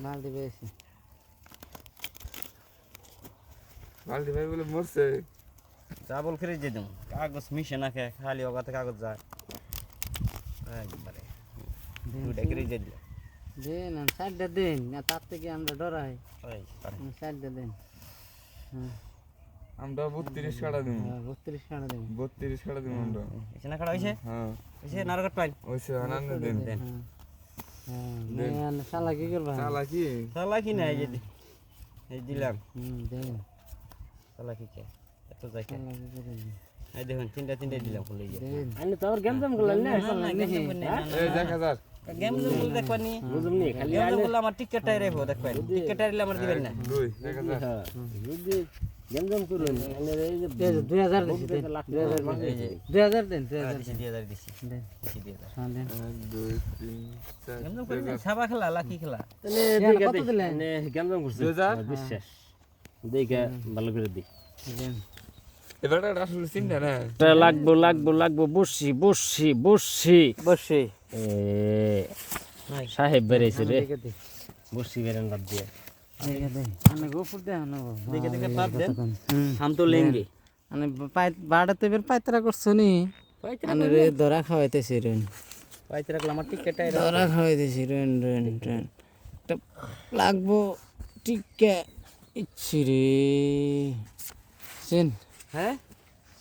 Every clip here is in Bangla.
বালতি পেয়েছি বালতি ভাই বলে মরছে চাবল ফিরে দিয়ে দেবো কাগজ মিশে না খেয়ে খালি ওগাতে কাগজ যায় একবারে দুইটা ফিরে দিয়ে দিল দিন সাইডটা দিন না তার থেকে আমরা ডরাই সাইডটা দিন আমরা 32 কাটা দিমু 32 কাটা দিন 32 কাটা দিমু আমরা এখানে খাড়া হইছে হ্যাঁ হইছে নারকট পাইল ওইসে আনন্দ দেন হ্যাঁ শালা কি করবা চালা কি শালা কি না এই দিলাম দেন শালা কি কে এত যাই কে শালা কি করবা এই দেখুন তিনটা দিলাম খুলে গিয়ে দেন আমি তো আর গেম জাম করলাম না এই 1000 গেম গুলো দেখবানি বুঝুম নি খালি গেম গুলো আমার টিকেটটাই রেখো দেখবেন টিকেটটা দিলে আমার দিবেন না 2 1000 বুঝি গেম জাম করলাম আমি এই যে 2000 দিছি 2000 দেন 2000 দিছি 2000 দিছি দেন দিছি 2000 হ্যাঁ দেন 1 2 3 গেম করে সাবা খেলা লাকি খেলা তাহলে কত দিলেন গেম জাম করছি 2000 বিশ্বাস দেখে ভালো করে দি দেন এবারে আসলে চিন্তা না লাগবো বসি বসে এ সাহেব বেরেছে রে দেখে দে বসি বেরেন বাদ দিয়ে দেখে দে আনে গোপুর দে আনে দেখে পাত দেন হাম তো লেঙ্গে আনে বাড়াতে বের পায়তরা করছো নি আনে রে ধরা খাওয়াইতেছি রেন পাইতে রাখলাম আমার টিকেটটাই ধরা খাওয়াইতেছি রেন একটা লাগবো টিকা ইচ্ছি রে সেন হ্যাঁ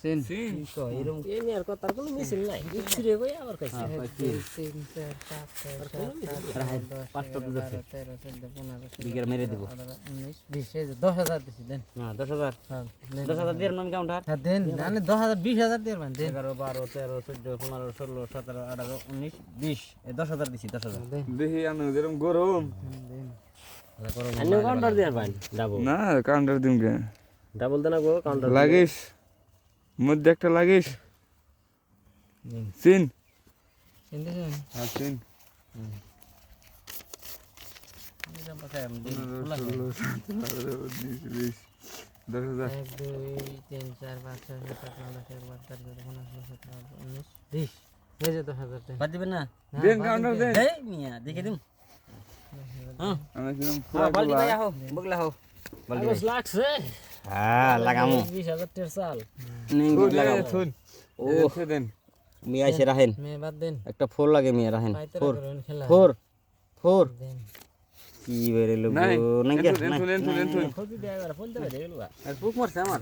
সেন তো এরকম এই নিয়ে আর কথার কোনো মিছিল নাই ইচ্ছি রে কই আবার কইছে 10 বিকের মেরে দেব 10,000 দিছি দেন না 10000 10000 দিয়ে নন কাউন্টার হ্যাঁ দেন মানে 10,000 20,000 দিয়ে দেন 11 12 13 14 15 16 17 18 19 20 এই 10000 দিছি 10000 দেন দেখি আনো যেরকম গরম দেন আন্য কাউন্টার দিয়ে পান ডাবল না কাউন্টার দিম কে ডাবল দেনা গো কাউন্টার লাগিস মধ্যে একটা লাগিস সিন চিনতেছেন হ্যাঁ সিন 10,000 1 2 3 4 5 6 7 8 9 10 11 12 13 14 15 16 17 18 19 20 এই যে 10,000 দেন বাদ দিবেন না দেন কাউন্টার দেন এই মিয়া দেখে দিম হ্যাঁ আমি কিরম বালতি ভাই আহো বগলা হো বালতি কাগজ লাগছে হ্যাঁ লাগামু 20,000 টাকা চাল নিঙ্গু লাগাবো থুন ও ও দেন মিয়া এসে রাখেন মে বাদ দেন একটা ফোর লাগে মিয়া রাখেন পায়তরা ফোর করেন খেলা ফোর দেন কি বেরে লোক নাই নাই এন্থুন খোঁজ দিয়ে একবার ফোন দেবে দেখলু আর পুক মারছে আমার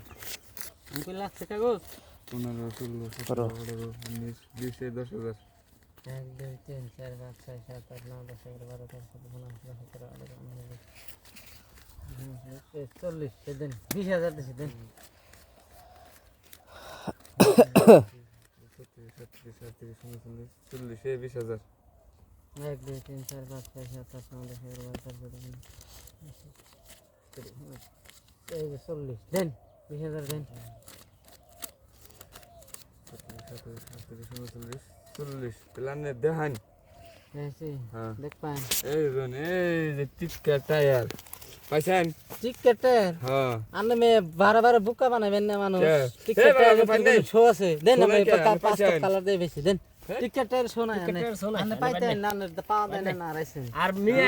আমি লাগছে কাগজ 15 16 17 18 19 20 এই 10,000 1 2 3 4 5 6 7 8 9 10 11 12 13 14 15 16 17 18 19 40 দেন 20,000 দিছি দেন 40 এই 20,000 1 2 3 4 5 6 7 8 9 10 11 12 13 14 এই যে 40 দেন 20,000 দেন 40 প্ল্যানে দেখান এসে হ্যাঁ দেখ পান এই রন এই যে টিকা টায়ার পাইছেন টিকেটের হ্যাঁ আনে মে বারে বারে বুকা বানাবেন না মানুষ হ্যাঁ। টিকেটের এই বাবা, পাই শো আছে দেন শো আমি নাই কে? তার আপনি পাঁচটা পাইছেন? কালার দিয়ে বেশি দেন টিকেটের শো নাই টিকেটের শো নাই, আনে পাইতে না পাওয়া দেন না রাইছে আর মিয়া